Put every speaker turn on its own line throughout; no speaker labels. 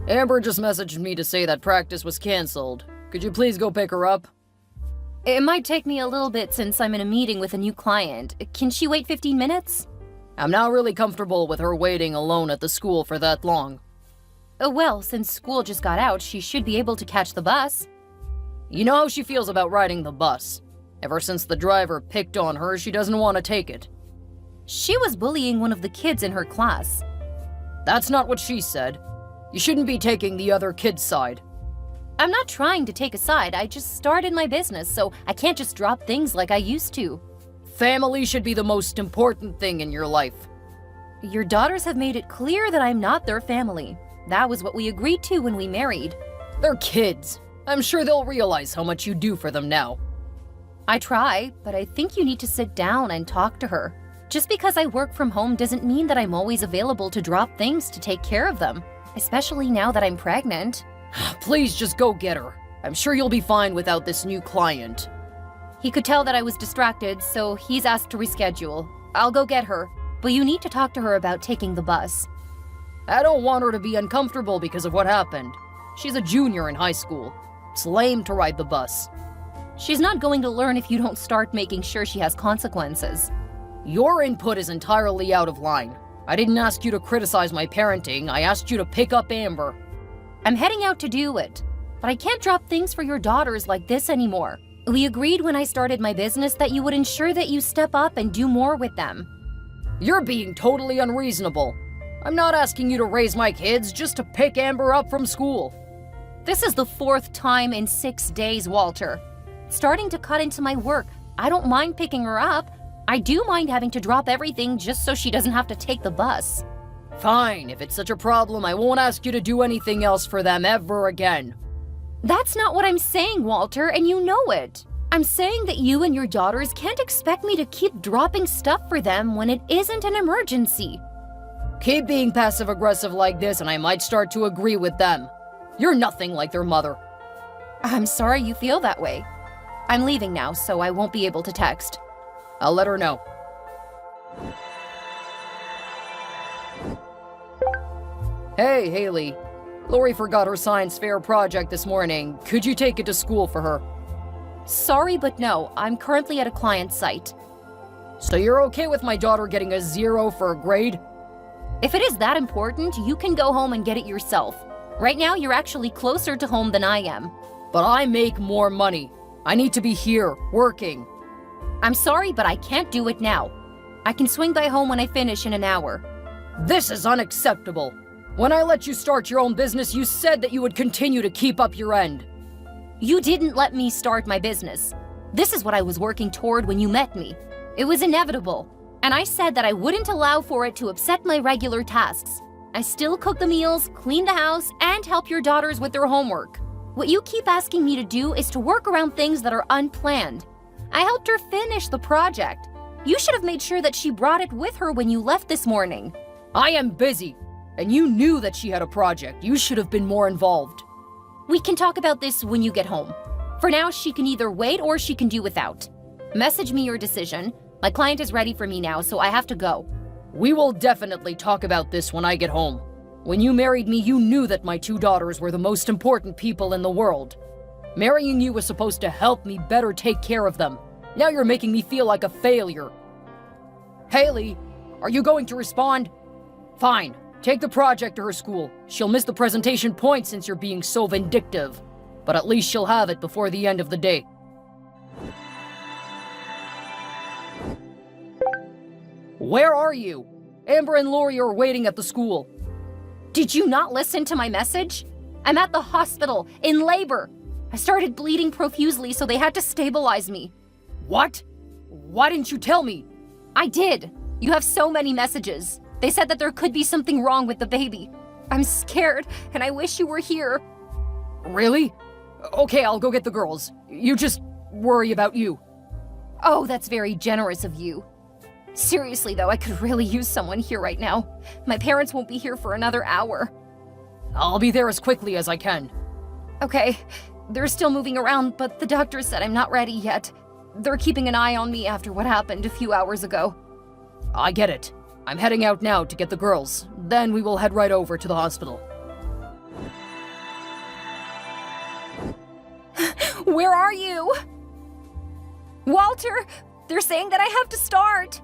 Amber just messaged me to say that practice was cancelled. Could you please go pick her up?
It might take me a little bit since I'm in a meeting with a new client. Can she wait 15 minutes?
I'm not really comfortable with her waiting alone at the school for that long.
Well, since school just got out, she should be able to catch the bus.
You know how she feels about riding the bus. Ever since the driver picked on her, she doesn't want to take it.
She was bullying one of the kids in her class.
That's not what she said. You shouldn't be taking the other kid's side.
I'm not trying to take a side, I just started my business, so I can't just drop things like I used to.
Family should be the most important thing in your life.
Your daughters have made it clear that I'm not their family. That was what we agreed to when we married.
They're kids. I'm sure they'll realize how much you do for them now.
I try, but I think you need to sit down and talk to her. Just because I work from home doesn't mean that I'm always available to drop things to take care of them, especially now that I'm pregnant.
Please just go get her. I'm sure you'll be fine without this new client.
He could tell that I was distracted, so he's asked to reschedule. I'll go get her, but you need to talk to her about taking the bus.
I don't want her to be uncomfortable because of what happened. She's a junior in high school. It's lame to ride the bus.
She's not going to learn if you don't start making sure she has consequences.
Your input is entirely out of line. I didn't ask you to criticize my parenting, I asked you to pick up Amber.
I'm heading out to do it, but I can't drop things for your daughters like this anymore. We agreed when I started my business that you would ensure that you step up and do more with them.
You're being totally unreasonable. I'm not asking you to raise my kids, just to pick Amber up from school.
This is the 4th time in 6 days, Walter. Starting to cut into my work. I don't mind picking her up. I do mind having to drop everything just so she doesn't have to take the bus.
Fine, if it's such a problem, I won't ask you to do anything else for them ever again.
That's not what I'm saying, Walter, and you know it. I'm saying that you and your daughters can't expect me to keep dropping stuff for them when it isn't an emergency.
Keep being passive-aggressive like this and I might start to agree with them. You're nothing like their mother.
I'm sorry you feel that way. I'm leaving now, so I won't be able to text.
I'll let her know. Hey, Haley. Lori forgot her science fair project this morning. Could you take it to school for her?
Sorry, but no. I'm currently at a client site.
So you're okay with my daughter getting a 0 for a grade?
If it is that important, you can go home and get it yourself. Right now, you're actually closer to home than I am.
But I make more money. I need to be here, working.
I'm sorry, but I can't do it now. I can swing by home when I finish in an hour.
This is unacceptable. When I let you start your own business, you said that you would continue to keep up your end.
You didn't let me start my business. This is what I was working toward when you met me. It was inevitable, and I said that I wouldn't allow for it to upset my regular tasks. I still cook the meals, clean the house, and help your daughters with their homework. What you keep asking me to do is to work around things that are unplanned. I helped her finish the project. You should have made sure that she brought it with her when you left this morning.
I am busy, and you knew that she had a project. You should have been more involved.
We can talk about this when you get home. For now, she can either wait or she can do without. Message me your decision. My client is ready for me now, so I have to go.
We will definitely talk about this when I get home. When you married me, you knew that my 2 daughters were the most important people in the world. Marrying you was supposed to help me better take care of them. Now you're making me feel like a failure. Haley, are you going to respond? Fine. Take the project to her school. She'll miss the presentation point since you're being so vindictive. But at least she'll have it before the end of the day. Where are you? Amber and Lori are waiting at the school.
Did you not listen to my message? I'm at the hospital, in labor. I started bleeding profusely, so they had to stabilize me.
What? Why didn't you tell me?
I did. You have so many messages. They said that there could be something wrong with the baby. I'm scared, and I wish you were here.
Really? Okay, I'll go get the girls. You just worry about you.
Oh, that's very generous of you. Seriously, though, I could really use someone here right now. My parents won't be here for another hour.
I'll be there as quickly as I can.
Okay, they're still moving around, but the doctor said I'm not ready yet. They're keeping an eye on me after what happened a few hours ago.
I get it. I'm heading out now to get the girls. Then we will head right over to the hospital.
Where are you? Walter, they're saying that I have to start.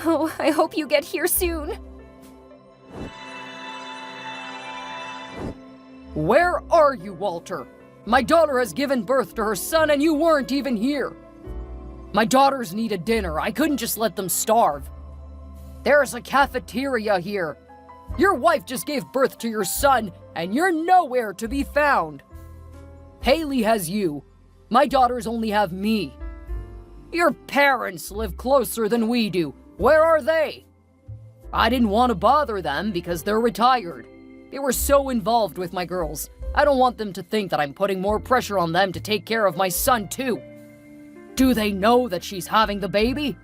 Oh, I hope you get here soon.
Where are you, Walter? My daughter has given birth to her son and you weren't even here. My daughters need a dinner. I couldn't just let them starve. There's a cafeteria here. Your wife just gave birth to your son and you're nowhere to be found. Haley has you. My daughters only have me. Your parents live closer than we do. Where are they? I didn't want to bother them because they're retired. They were so involved with my girls. I don't want them to think that I'm putting more pressure on them to take care of my son too. Do they know that she's having the baby?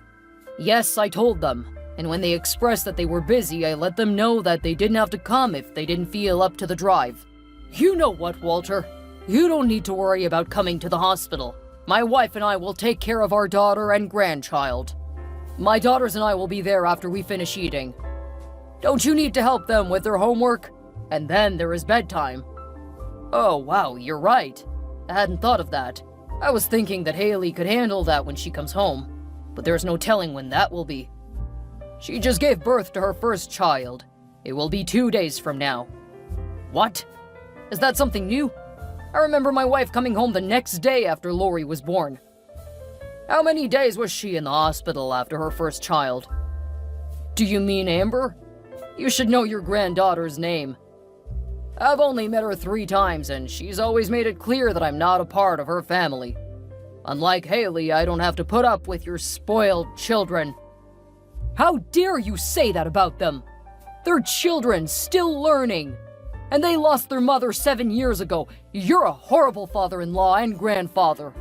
Yes, I told them. And when they expressed that they were busy, I let them know that they didn't have to come if they didn't feel up to the drive. You know what, Walter? You don't need to worry about coming to the hospital. My wife and I will take care of our daughter and grandchild. My daughters and I will be there after we finish eating. Don't you need to help them with their homework? And then there is bedtime. Oh, wow, you're right. I hadn't thought of that. I was thinking that Haley could handle that when she comes home, but there's no telling when that will be. She just gave birth to her first child. It will be 2 days from now. What? Is that something new? I remember my wife coming home the next day after Lori was born. How many days was she in the hospital after her first child? Do you mean Amber? You should know your granddaughter's name. I've only met her 3 times, and she's always made it clear that I'm not a part of her family. Unlike Haley, I don't have to put up with your spoiled children. How dare you say that about them? They're children, still learning. And they lost their mother 7 years ago. You're a horrible father-in-law and grandfather.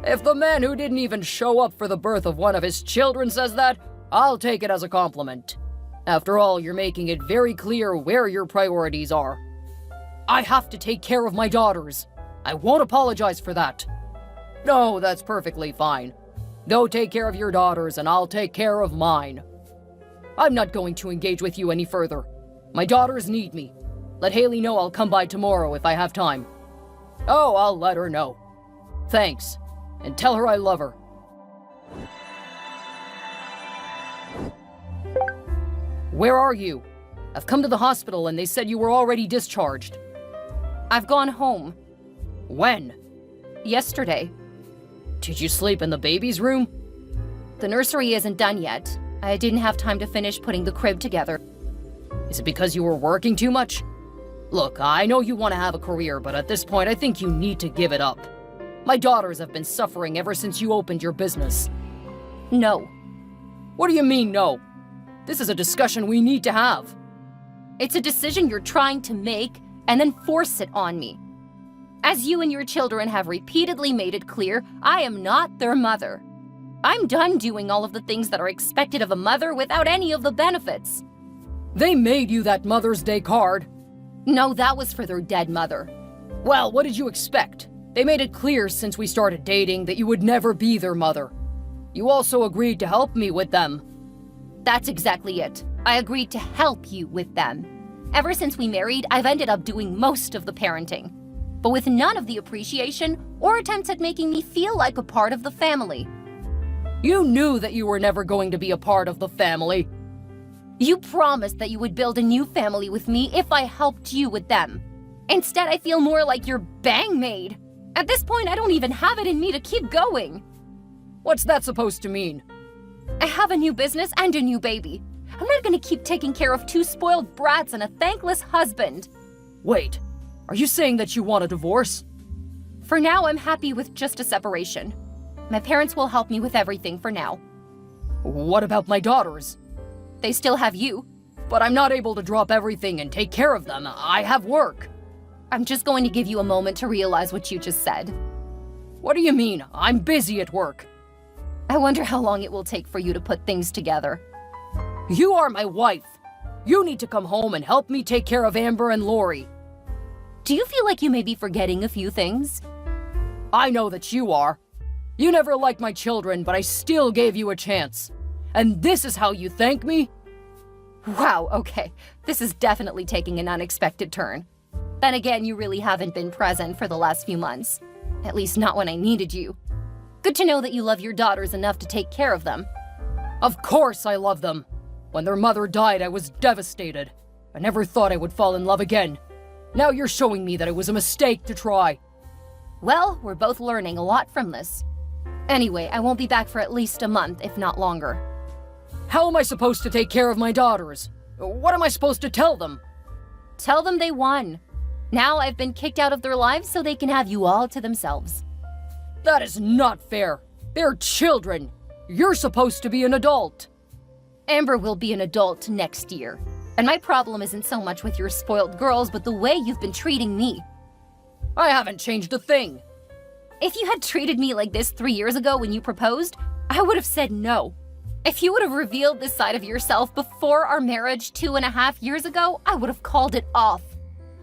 If the man who didn't even show up for the birth of one of his children says that, I'll take it as a compliment. After all, you're making it very clear where your priorities are. I have to take care of my daughters. I won't apologize for that. No, that's perfectly fine. Go take care of your daughters and I'll take care of mine. I'm not going to engage with you any further. My daughters need me. Let Haley know I'll come by tomorrow if I have time. Oh, I'll let her know. Thanks. And tell her I love her. Where are you? I've come to the hospital and they said you were already discharged.
I've gone home.
When?
Yesterday.
Did you sleep in the baby's room?
The nursery isn't done yet. I didn't have time to finish putting the crib together.
Is it because you were working too much? Look, I know you want to have a career, but at this point I think you need to give it up. My daughters have been suffering ever since you opened your business.
No.
What do you mean, no? This is a discussion we need to have.
It's a decision you're trying to make and then force it on me. As you and your children have repeatedly made it clear, I am not their mother. I'm done doing all of the things that are expected of a mother without any of the benefits.
They made you that Mother's Day card.
No, that was for their dead mother.
Well, what did you expect? They made it clear since we started dating that you would never be their mother. You also agreed to help me with them.
That's exactly it. I agreed to help you with them. Ever since we married, I've ended up doing most of the parenting, but with none of the appreciation or attempts at making me feel like a part of the family.
You knew that you were never going to be a part of the family.
You promised that you would build a new family with me if I helped you with them. Instead, I feel more like your bang maid. At this point, I don't even have it in me to keep going.
What's that supposed to mean?
I have a new business and a new baby. I'm not gonna keep taking care of 2 spoiled brats and a thankless husband.
Wait, are you saying that you want a divorce?
For now, I'm happy with just a separation. My parents will help me with everything for now.
What about my daughters?
They still have you.
But I'm not able to drop everything and take care of them. I have work.
I'm just going to give you a moment to realize what you just said.
What do you mean? I'm busy at work.
I wonder how long it will take for you to put things together.
You are my wife. You need to come home and help me take care of Amber and Lori.
Do you feel like you may be forgetting a few things?
I know that you are. You never liked my children, but I still gave you a chance. And this is how you thank me?
Wow, okay. This is definitely taking an unexpected turn. Then again, you really haven't been present for the last few months. At least not when I needed you. Good to know that you love your daughters enough to take care of them.
Of course I love them. When their mother died, I was devastated. I never thought I would fall in love again. Now you're showing me that it was a mistake to try.
Well, we're both learning a lot from this. Anyway, I won't be back for at least a month, if not longer.
How am I supposed to take care of my daughters? What am I supposed to tell them?
Tell them they won. Now I've been kicked out of their lives so they can have you all to themselves.
That is not fair. They're children. You're supposed to be an adult.
Amber will be an adult next year. And my problem isn't so much with your spoiled girls, but the way you've been treating me.
I haven't changed a thing.
If you had treated me like this 3 years ago when you proposed, I would have said no. If you would have revealed this side of yourself before our marriage 2.5 years ago, I would have called it off.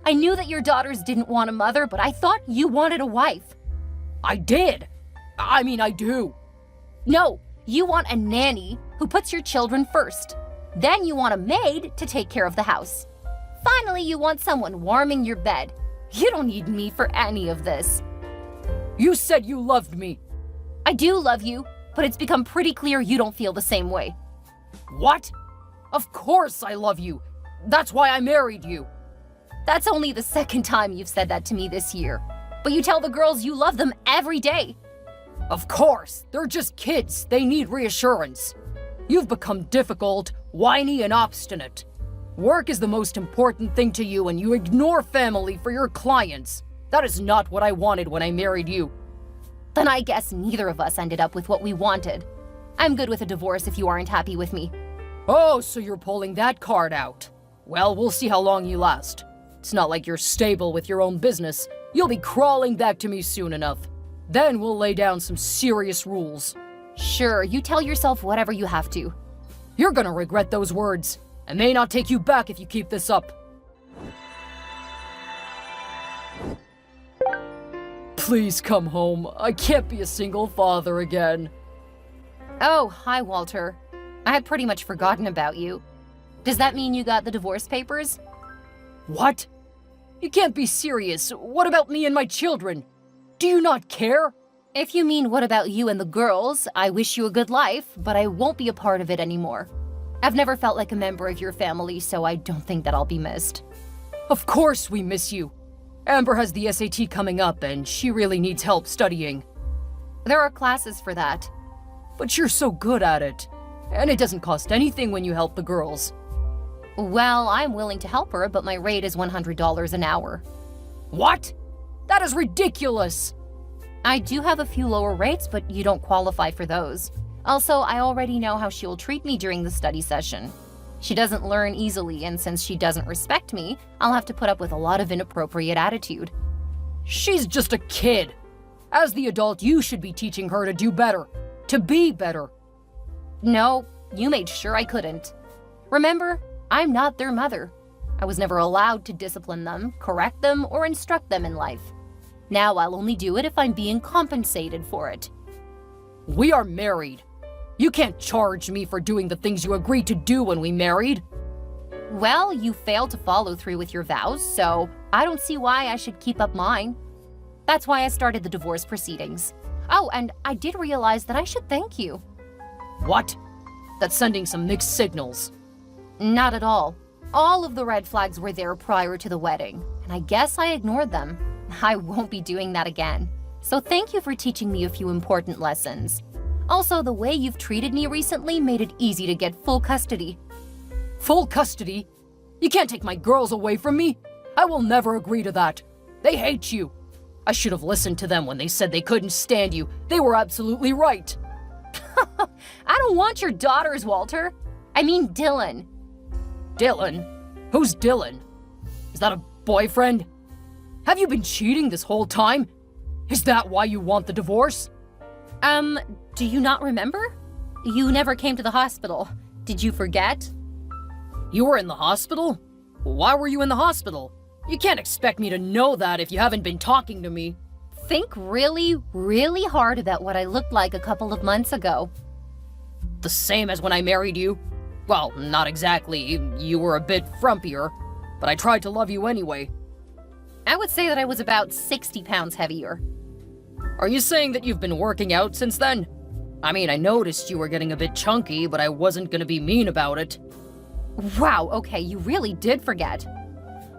I knew that your daughters didn't want a mother, but I thought you wanted a wife.
I did. I do.
No, you want a nanny who puts your children first. Then you want a maid to take care of the house. Finally, you want someone warming your bed. You don't need me for any of this.
You said you loved me.
I do love you, but it's become pretty clear you don't feel the same way.
What? Of course I love you. That's why I married you.
That's only the second time you've said that to me this year. But you tell the girls you love them every day.
Of course, they're just kids. They need reassurance. You've become difficult, whiny, and obstinate. Work is the most important thing to you, and you ignore family for your clients. That is not what I wanted when I married you.
Then I guess neither of us ended up with what we wanted. I'm good with a divorce if you aren't happy with me.
Oh, so you're pulling that card out. Well, we'll see how long you last. It's not like you're stable with your own business. You'll be crawling back to me soon enough. Then we'll lay down some serious rules.
Sure, you tell yourself whatever you have to.
You're gonna regret those words. I may not take you back if you keep this up. Please come home. I can't be a single father again.
Oh, hi, Walter. I had pretty much forgotten about you. Does that mean you got the divorce papers?
What? You can't be serious. What about me and my children? Do you not care?
If you mean what about you and the girls, I wish you a good life, but I won't be a part of it anymore. I've never felt like a member of your family, so I don't think that I'll be missed.
Of course we miss you. Amber has the SAT coming up, and she really needs help studying.
There are classes for that.
But you're so good at it. And it doesn't cost anything when you help the girls.
Well, I'm willing to help her, but my rate is $100 an hour.
What? That is ridiculous!
I do have a few lower rates, but you don't qualify for those. Also, I already know how she'll treat me during the study session. She doesn't learn easily, and since she doesn't respect me, I'll have to put up with a lot of inappropriate attitude.
She's just a kid. As the adult, you should be teaching her to do better. To be better.
No, you made sure I couldn't. Remember, I'm not their mother. I was never allowed to discipline them, correct them, or instruct them in life. Now I'll only do it if I'm being compensated for it.
We are married. You can't charge me for doing the things you agreed to do when we married.
Well, you failed to follow through with your vows, so I don't see why I should keep up mine. That's why I started the divorce proceedings. Oh, and I did realize that I should thank you.
What? That's sending some mixed signals.
Not at all. All of the red flags were there prior to the wedding, and I guess I ignored them. I won't be doing that again. So thank you for teaching me a few important lessons. Also, the way you've treated me recently made it easy to get full custody.
Full custody? You can't take my girls away from me. I will never agree to that. They hate you. I should have listened to them when they said they couldn't stand you. They were absolutely right.
I don't want your daughters, Walter. I mean Dylan.
Dylan? Who's Dylan? Is that a boyfriend? Have you been cheating this whole time? Is that why you want the divorce?
Do you not remember? You never came to the hospital. Did you forget?
You were in the hospital? Why were you in the hospital? You can't expect me to know that if you haven't been talking to me.
Think really, really hard about what I looked like a couple of months ago.
The same as when I married you? Well, not exactly. You were a bit frumpier, but I tried to love you anyway.
I would say that I was about 60 pounds heavier.
Are you saying that you've been working out since then? I mean, I noticed you were getting a bit chunky, but I wasn't gonna be mean about it.
Wow, okay, you really did forget.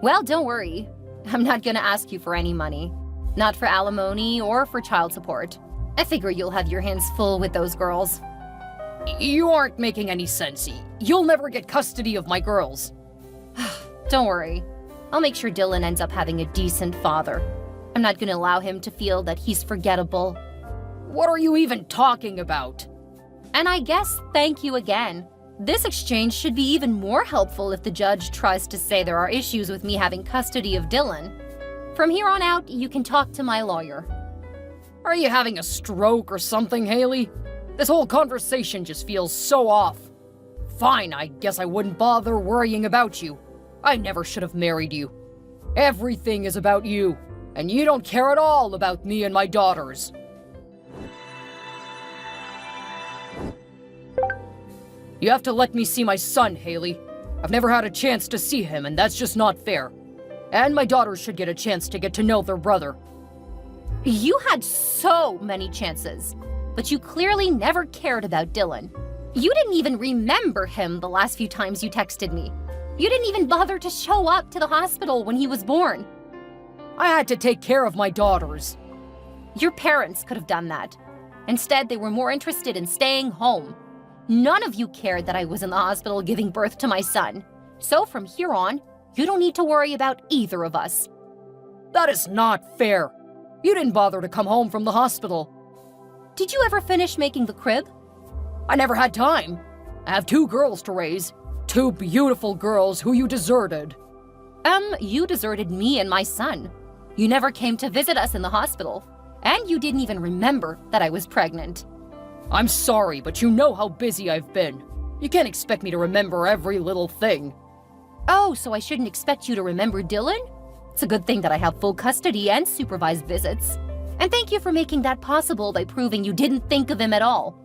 Well, don't worry. I'm not gonna ask you for any money. Not for alimony or for child support. I figure you'll have your hands full with those girls.
You aren't making any sense. You'll never get custody of my girls.
Don't worry. I'll make sure Dylan ends up having a decent father. I'm not gonna allow him to feel that he's forgettable.
What are you even talking about?
And I guess thank you again. This exchange should be even more helpful if the judge tries to say there are issues with me having custody of Dylan. From here on out, you can talk to my lawyer.
Are you having a stroke or something, Haley? This whole conversation just feels so off. Fine, I guess I wouldn't bother worrying about you. I never should have married you. Everything is about you, and you don't care at all about me and my daughters. You have to let me see my son, Haley. I've never had a chance to see him, and that's just not fair. And my daughters should get a chance to get to know their brother.
You had so many chances, but you clearly never cared about Dylan. You didn't even remember him the last few times you texted me. You didn't even bother to show up to the hospital when he was born.
I had to take care of my daughters.
Your parents could have done that. Instead, they were more interested in staying home. None of you cared that I was in the hospital giving birth to my son. So from here on, you don't need to worry about either of us.
That is not fair. You didn't bother to come home from the hospital.
Did you ever finish making the crib?
I never had time. I have 2 girls to raise. 2 beautiful girls who you deserted.
You deserted me and my son. You never came to visit us in the hospital. And you didn't even remember that I was pregnant.
I'm sorry, but you know how busy I've been. You can't expect me to remember every little thing.
Oh, so I shouldn't expect you to remember Dylan? It's a good thing that I have full custody and supervised visits. And thank you for making that possible by proving you didn't think of him at all.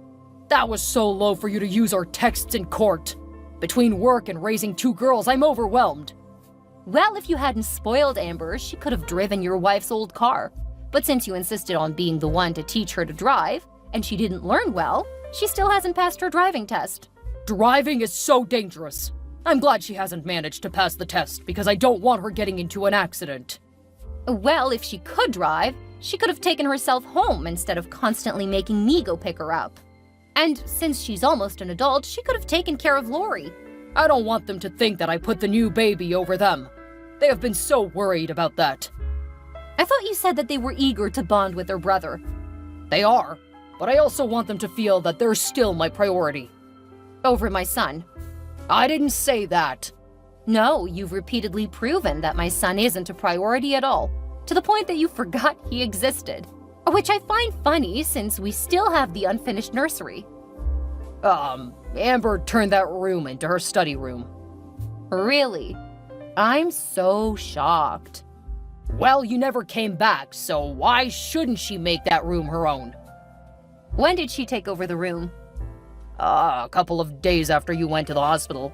That was so low for you to use our texts in court. Between work and raising 2 girls, I'm overwhelmed.
Well, if you hadn't spoiled Amber, she could have driven your wife's old car. But since you insisted on being the one to teach her to drive, and she didn't learn well, she still hasn't passed her driving test.
Driving is so dangerous. I'm glad she hasn't managed to pass the test because I don't want her getting into an accident.
Well, if she could drive, she could have taken herself home instead of constantly making me go pick her up. And since she's almost an adult, she could have taken care of Lori.
I don't want them to think that I put the new baby over them. They have been so worried about that.
I thought you said that they were eager to bond with their brother.
They are, but I also want them to feel that they're still my priority.
Over my son.
I didn't say that.
No, you've repeatedly proven that my son isn't a priority at all, to the point that you forgot he existed. Which I find funny since we still have the unfinished nursery.
Amber turned that room into her study room.
Really? I'm so shocked.
Well, you never came back, so why shouldn't she make that room her own?
When did she take over the room?
A couple of days after you went to the hospital.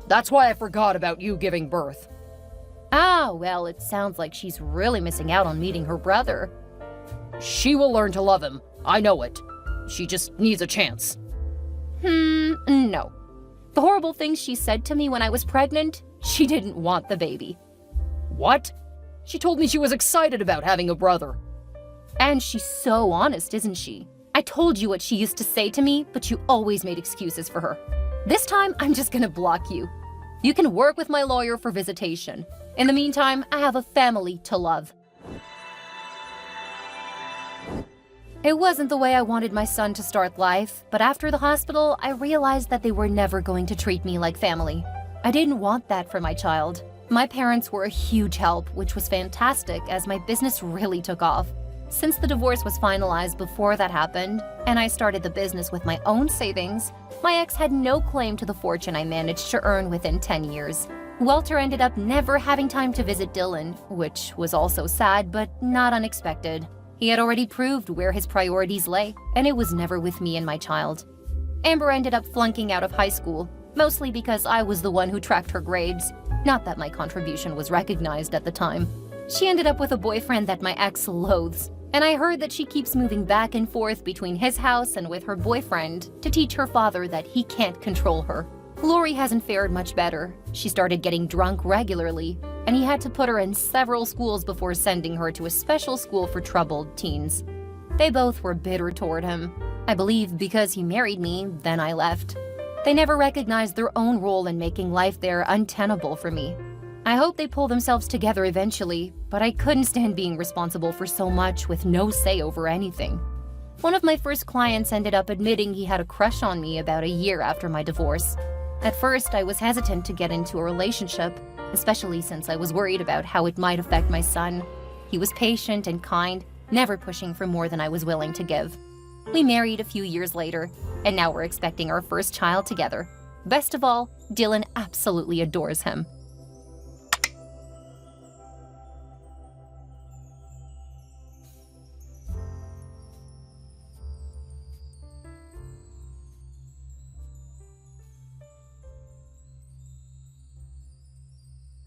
That's why I forgot about you giving birth.
Ah, well, it sounds like she's really missing out on meeting her brother.
She will learn to love him. I know it. She just needs a chance.
No. The horrible things she said to me when I was pregnant, she didn't want the baby.
What? She told me she was excited about having a brother.
And she's so honest, isn't she? I told you what she used to say to me, but you always made excuses for her. This time, I'm just gonna block you. You can work with my lawyer for visitation. In the meantime, I have a family to love. It wasn't the way I wanted my son to start life, but after the hospital, I realized that they were never going to treat me like family. I didn't want that for my child. My parents were a huge help, which was fantastic as my business really took off. Since the divorce was finalized before that happened, and I started the business with my own savings, my ex had no claim to the fortune I managed to earn within 10 years. Walter ended up never having time to visit Dylan, which was also sad but not unexpected. He had already proved where his priorities lay, and it was never with me and my child. Amber ended up flunking out of high school, mostly because I was the one who tracked her grades. Not that my contribution was recognized at the time. She ended up with a boyfriend that my ex loathes. And I heard that she keeps moving back and forth between his house and with her boyfriend to teach her father that he can't control her. Lori hasn't fared much better. She started getting drunk regularly, and he had to put her in several schools before sending her to a special school for troubled teens. They both were bitter toward him. I believe because he married me, then I left. They never recognized their own role in making life there untenable for me. I hope they pull themselves together eventually, but I couldn't stand being responsible for so much with no say over anything. One of my first clients ended up admitting he had a crush on me about a year after my divorce. At first, I was hesitant to get into a relationship, especially since I was worried about how it might affect my son. He was patient and kind, never pushing for more than I was willing to give. We married a few years later, and now we're expecting our first child together. Best of all, Dylan absolutely adores him.